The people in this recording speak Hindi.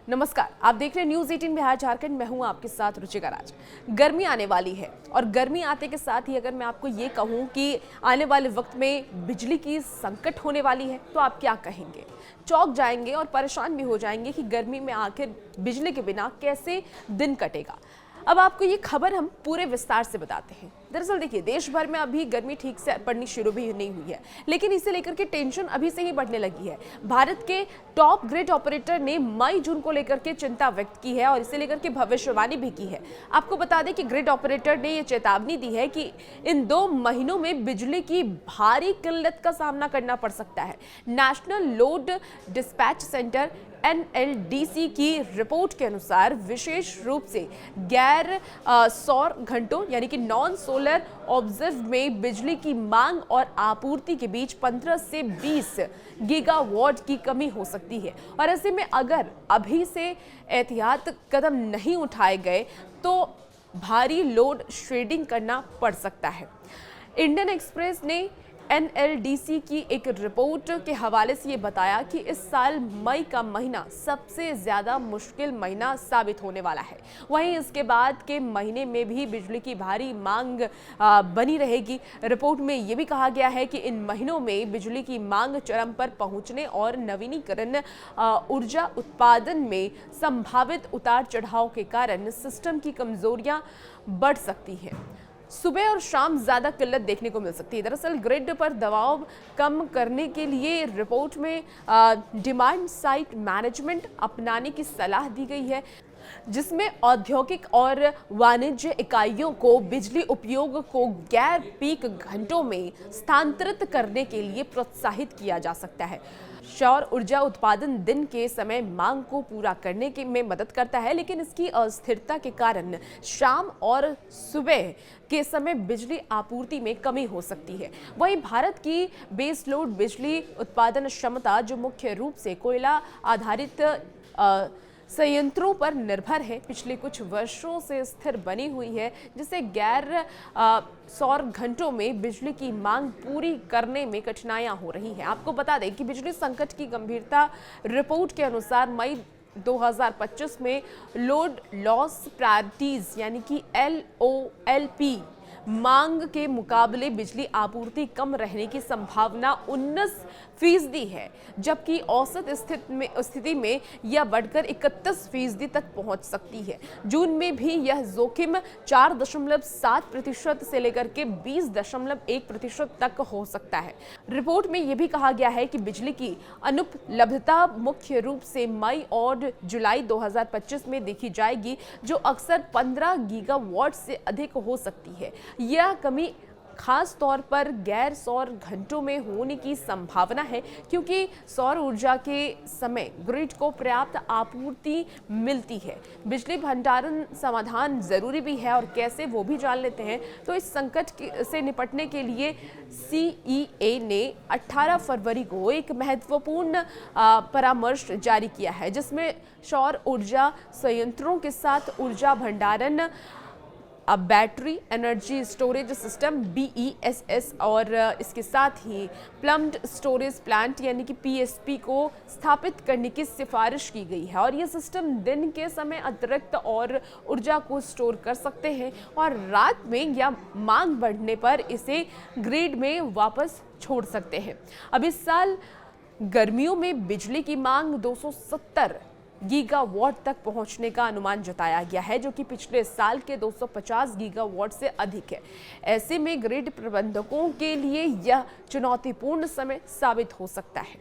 नमस्कार, आप देख रहे हैं न्यूज 18 बिहार झारखंड। मैं हूं आपके साथ रुचिका राज। गर्मी आने वाली है और गर्मी आते के साथ ही अगर मैं आपको ये कहूं कि आने वाले वक्त में बिजली की संकट होने वाली है तो आप क्या कहेंगे? चौंक जाएंगे और परेशान भी हो जाएंगे कि गर्मी में आखिर बिजली के बिना कैसे दिन कटेगा। अब आपको ये खबर हम पूरे विस्तार से बताते हैं। दरअसल देखिए, देश भर में अभी गर्मी ठीक से पड़नी शुरू भी नहीं हुई है, लेकिन इसे लेकर के टेंशन अभी से ही बढ़ने लगी है। भारत के टॉप ग्रिड ऑपरेटर ने मई जून को लेकर के चिंता व्यक्त की है और इसे लेकर के भविष्यवाणी भी की है। आपको बता दें कि ग्रिड ऑपरेटर ने ये चेतावनी दी है कि इन 2 महीनों में बिजली की भारी किल्लत का सामना करना पड़ सकता है। National load dispatch centre NLDC की रिपोर्ट के अनुसार विशेष रूप से गैर सौर घंटों यानी कि नॉन सोलर ऑब्जर्व में बिजली की मांग और आपूर्ति के बीच 15 से 20 गीगावाट की कमी हो सकती है। और ऐसे में अगर अभी से एहतियात कदम नहीं उठाए गए तो भारी लोड शेडिंग करना पड़ सकता है। इंडियन एक्सप्रेस ने NLDC की एक रिपोर्ट के हवाले से ये बताया कि इस साल मई का महीना सबसे ज़्यादा मुश्किल महीना साबित होने वाला है। वहीं इसके बाद के महीने में भी बिजली की भारी मांग बनी रहेगी। रिपोर्ट में ये भी कहा गया है कि इन महीनों में बिजली की मांग चरम पर पहुंचने और नवीनीकरण ऊर्जा उत्पादन में संभावित उतार चढ़ाव के कारण सिस्टम की कमजोरियां बढ़ सकती हैं। सुबह और शाम ज्यादा किल्लत देखने को मिल सकती है। दरअसल ग्रिड पर दबाव कम करने के लिए रिपोर्ट में डिमांड साइड मैनेजमेंट अपनाने की सलाह दी गई है, जिसमें औद्योगिक और वाणिज्य इकाइयों को बिजली उपयोग को गैर पीक घंटों में स्थानांतरित करने के लिए प्रोत्साहित किया जा सकता है। सौर ऊर्जा उत्पादन दिन के समय मांग को पूरा करने में मदद करता है, लेकिन इसकी अस्थिरता के कारण शाम और सुबह के समय बिजली आपूर्ति में कमी हो सकती है। वहीं भारत की बेस लोड बिजली उत्पादन क्षमता, जो मुख्य रूप से कोयला आधारित संयंत्रों पर निर्भर है, पिछले कुछ वर्षों से स्थिर बनी हुई है, जिससे गैर सौर घंटों में बिजली की मांग पूरी करने में कठिनाइयां हो रही हैं। आपको बता दें कि बिजली संकट की गंभीरता रिपोर्ट के अनुसार मई 2025 में लोड लॉस प्रायोरिटीज यानी कि LOLP मांग के मुकाबले बिजली आपूर्ति कम रहने की संभावना 19% है, जबकि औसत स्थिति में यह बढ़कर 31% तक पहुंच सकती है। जून में भी यह जोखिम 4.7% से लेकर के 20.1% तक हो सकता है। रिपोर्ट में यह भी कहा गया है कि बिजली की अनुपलब्धता मुख्य रूप से मई और जुलाई 2025 में देखी जाएगी, जो अक्सर 15 गीगावाट से अधिक हो सकती है। यह कमी खास तौर पर गैर सौर घंटों में होने की संभावना है, क्योंकि सौर ऊर्जा के समय ग्रिड को पर्याप्त आपूर्ति मिलती है। बिजली भंडारण समाधान जरूरी भी है और कैसे, वो भी जान लेते हैं। तो इस संकट से निपटने के लिए CEA ने 18 फरवरी को एक महत्वपूर्ण परामर्श जारी किया है, जिसमें सौर ऊर्जा संयंत्रों के साथ ऊर्जा भंडारण, अब battery energy storage system BESS और इसके साथ ही प्लम्ड स्टोरेज प्लांट यानी कि PSP को स्थापित करने की सिफारिश की गई है। और ये सिस्टम दिन के समय अतिरिक्त और ऊर्जा को स्टोर कर सकते हैं और रात में या मांग बढ़ने पर इसे ग्रिड में वापस छोड़ सकते हैं। अब इस साल गर्मियों में बिजली की मांग 270 गीगावाट तक पहुंचने का अनुमान जताया गया है, जो कि पिछले साल के 250 गीगावाट से अधिक है। ऐसे में ग्रिड प्रबंधकों के लिए यह चुनौतीपूर्ण समय साबित हो सकता है।